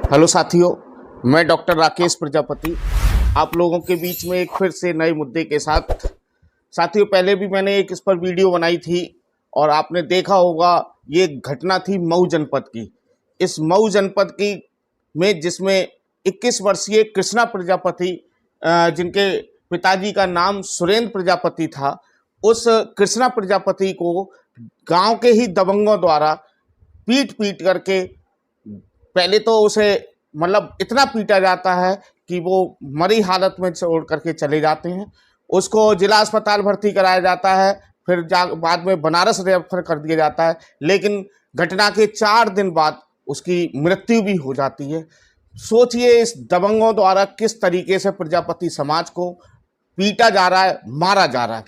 Hello साथियों, मैं doctor Rakesh Prajapati आप लोगों के बीच में एक फिर से नए मुद्दे के साथ। साथियों, पहले भी मैंने एक इस पर वीडियो बनाई थी और आपने देखा होगा। ये घटना थी मऊ जनपद की। इस मऊ जनपद की में जिसमें 21 वर्षीय कृष्णा प्रजापति, जिनके पिताजी का नाम सुरेंद्र प्रजापति था, उस कृष्णा प्रजापति को गांव के ही दबंगों द्वारा पीट पीट करके, पहले तो उसे मतलब इतना पीटा जाता है कि वो मरी हालत में छोड़ करके चले जाते हैं। उसको जिला अस्पताल भर्ती कराया जाता है, फिर बाद में बनारस रेफर कर दिया जाता है। लेकिन घटना के 4 दिन बाद उसकी मृत्यु भी हो जाती है। सोचिए, इस दबंगों द्वारा किस तरीके से प्रजापति समाज को पीटा जा रहा है, मारा जा रहा है।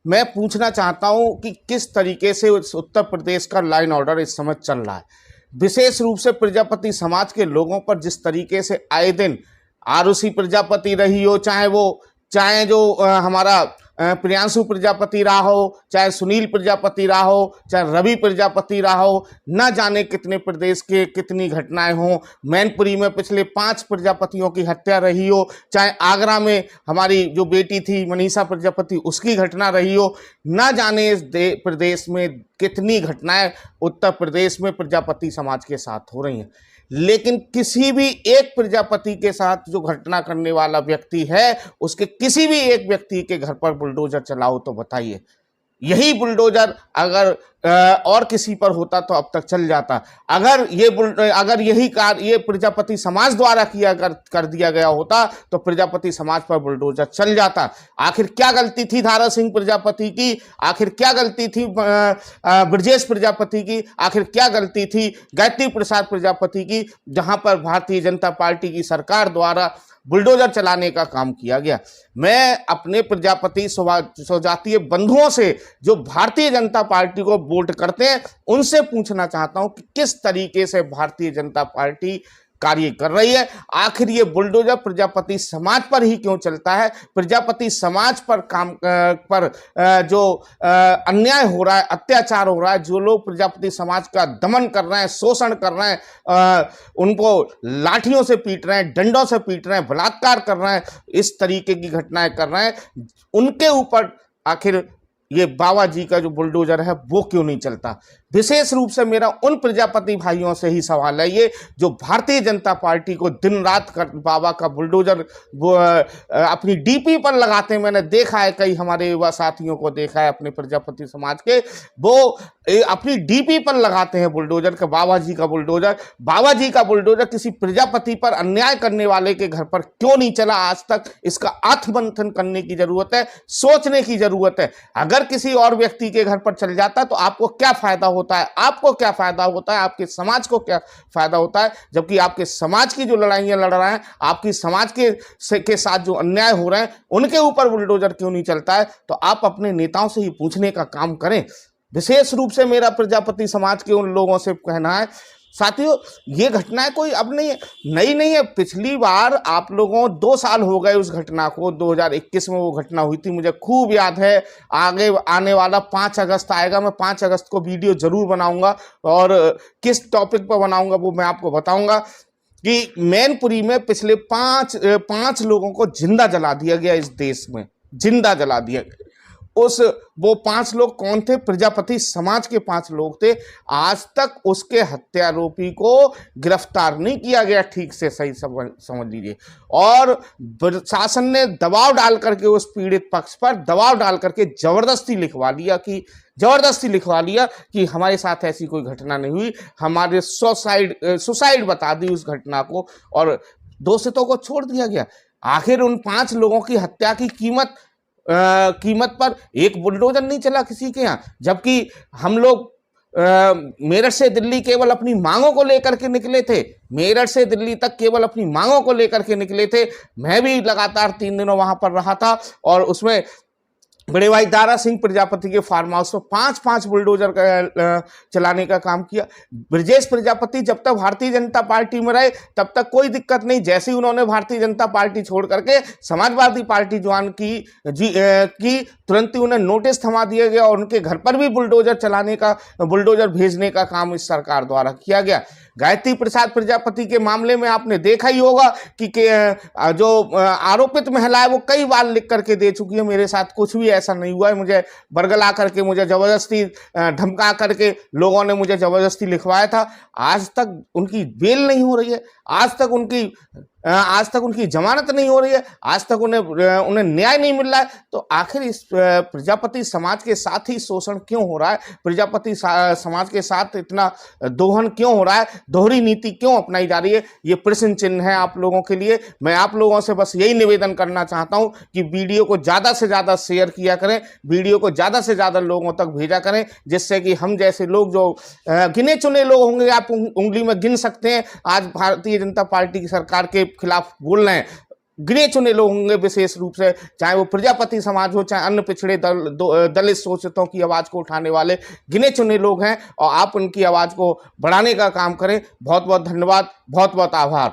मैं पूछना चाहता हूं कि किस तरीके से उत्तर प्रदेश का लाइन ऑर्डर इस समय चल रहा है। विशेष रूप से प्रजापति समाज के लोगों पर जिस तरीके से आए दिन आरुषि प्रजापति रही हो, चाहे जो हमारा प्रियांशु प्रजापति रहा हो, चाहे सुनील प्रजापति रहा हो, चाहे रवि प्रजापति रहा हो, न जाने कितने प्रदेश के कितनी घटनाएं हो। मैनपुरी में पिछले 5 प्रजापतियों की हत्या रही हो, चाहे आगरा में हमारी जो बेटी थी मनीषा प्रजापति, उसकी घटना रही हो। न जाने इस प्रदेश में कितनी घटनाएं उत्तर प्रदेश में प्रजापति समाज के साथ हो रही हैं। लेकिन किसी भी एक प्रजापति के साथ जो घटना करने वाला व्यक्ति है, उसके किसी भी एक व्यक्ति के घर पर बुलडोजर चलाओ तो बताइए, यही बुलडोजर अगर और किसी पर होता तो अब तक चल जाता। अगर यही कार्य ये प्रजापति समाज द्वारा कर दिया गया होता तो प्रजापति समाज पर बुलडोजर चल जाता। आखिर क्या गलती थी धारा सिंह प्रजापति की? आखिर क्या गलती थी ब्रजेश प्रजापति की? आखिर क्या गलती थी गायत्री प्रसाद प्रजापति की, जहां पर भारतीय जनता पार्टी की सरकार द्वारा बुलडोजर चलाने का काम किया गया? मैं अपने प्रजापति स्वजातीय बंधुओं से जो भारतीय जनता पार्टी को वोट करते हैं, उनसे पूछना चाहता हूं कि किस तरीके से भारतीय जनता पार्टी कार्य कर रही है। आखिर ये बुलडोजर प्रजापति समाज पर ही क्यों चलता है? प्रजापति समाज पर जो अन्याय हो रहा है, अत्याचार हो रहा है, जो लोग प्रजापति समाज का दमन कर रहे हैं, शोषण कर रहे हैं, उनको लाठियों से पीट रहे हैं, डंडों से पीट रहे हैं, बलात्कार कर रहे हैं, इस तरीके की घटनाएं कर रहे हैं, उनके ऊपर आखिर ये बाबा जी का जो बुलडोजर है वो क्यों नहीं चलता? विशेष रूप से मेरा उन प्रजापति भाइयों से ही सवाल है ये, जो भारतीय जनता पार्टी को दिन रात बाबा का बुलडोजर अपनी डीपी पर लगाते हैं। मैंने देखा है, कई हमारे युवा साथियों को देखा है अपने प्रजापति समाज के, वो अपनी डीपी पर लगाते हैं बुलडोजर का, बाबा जी का बुलडोजर। बाबा जी का बुलडोजर किसी प्रजापति पर अन्याय करने वाले के घर पर क्यों नहीं चला आज तक? इसका आत्ममंथन करने की जरूरत है, सोचने की जरूरत है। अगर किसी और व्यक्ति के घर पर चल जाता तो आपको क्या फायदा होता है? आपको क्या फायदा होता है? आपके समाज को क्या फायदा होता है? जबकि आपके समाज की जो लड़ाइयां लड़ रहे हैं, आपकी समाज के साथ जो अन्याय हो रहे हैं, उनके ऊपर बुलडोजर क्यों नहीं चलता है? तो आप अपने नेताओं से ही पूछने का काम करें। विशेष रूप से मेरा प्रजापति समाज के उन लोगों से कहना है, साथियों, ये घटनाएं कोई अब नई नहीं है। पिछली बार आप लोगों 2 साल हो गए उस घटना को, 2021 में वो घटना हुई थी, मुझे खूब याद है। आगे आने वाला 5 अगस्त आएगा, मैं 5 अगस्त को वीडियो जरूर बनाऊंगा, और किस टॉपिक पर बनाऊंगा वो मैं आपको बताऊंगा कि मैनपुरी में पिछले 5 लोगों को जिंदा जला दिया गया, इस देश में जिंदा जला दिया गया। वो 5 लोग कौन थे? प्रजापति समाज के 5 लोग थे। आज तक उसके हत्यारोपी को गिरफ्तार नहीं किया गया ठीक से, सही समझ लीजिए। और शासन ने दबाव डाल करके उस पीड़ित पक्ष पर दबाव डाल करके जबरदस्ती लिखवा लिया कि हमारे साथ ऐसी कोई घटना नहीं हुई, हमारे सुसाइड बता दी उस घटना को, और दोषितों को छोड़ दिया गया। आखिर उन 5 लोगों की हत्या की कीमत पर एक बुलडोजर नहीं चला किसी के यहाँ। जबकि हम लोग मेरठ से दिल्ली केवल अपनी मांगों को लेकर के निकले थे, मेरठ से दिल्ली तक केवल अपनी मांगों को लेकर के निकले थे। मैं भी लगातार 3 दिनों वहां पर रहा था, और उसमें बड़े भाई दारा सिंह प्रजापति के फार्म हाउस पर 5 बुलडोजर चलाने का काम किया। ब्रजेश प्रजापति जब तक भारतीय जनता पार्टी में रहे तब तक कोई दिक्कत नहीं। जैसे ही उन्होंने भारतीय जनता पार्टी छोड़ करके समाजवादी पार्टी ज्वाइन की तुरंत ही उन्हें नोटिस थमा दिया गया, और उनके घर पर भी बुलडोजर भेजने का काम इस सरकार द्वारा किया गया। गायत्री प्रसाद प्रजापति के मामले में आपने देखा ही होगा कि जो आरोपित महिला है वो कई बार लिख करके दे चुकी है, मेरे साथ कुछ भी ऐसा नहीं हुआ है, मुझे बरगला करके, मुझे जबरदस्ती धमका करके लोगों ने मुझे जबरदस्ती लिखवाया था। आज तक उनकी बेल नहीं हो रही है, आज तक उनकी जमानत नहीं हो रही है, आज तक उन्हें न्याय नहीं मिल रहा है। तो आखिर इस प्रजापति समाज के साथ ही शोषण क्यों हो रहा है, प्रजापति समाज के साथ इतना दोहन क्यों हो रहा है, दोहरी नीति क्यों अपनाई जा रही है, ये प्रश्न चिन्ह है आप लोगों के लिए। मैं आप लोगों से बस यही निवेदन करना चाहता हूं कि वीडियो को ज़्यादा से ज़्यादा शेयर किया करें, वीडियो को ज़्यादा से ज़्यादा लोगों तक भेजा करें, जिससे कि हम जैसे लोग, जो गिने चुने लोग होंगे, आप उंगली में गिन सकते हैं, आज भारतीय जनता पार्टी की सरकार के खिलाफ बोल रहे हैं, गिने चुने लोग होंगे विशेष रूप से, चाहे वो प्रजापति समाज हो, चाहे अन्य पिछड़े दलित शोषितों की आवाज़ को उठाने वाले गिने चुने लोग हैं, और आप उनकी आवाज़ को बढ़ाने का काम करें। बहुत बहुत धन्यवाद, बहुत बहुत आभार।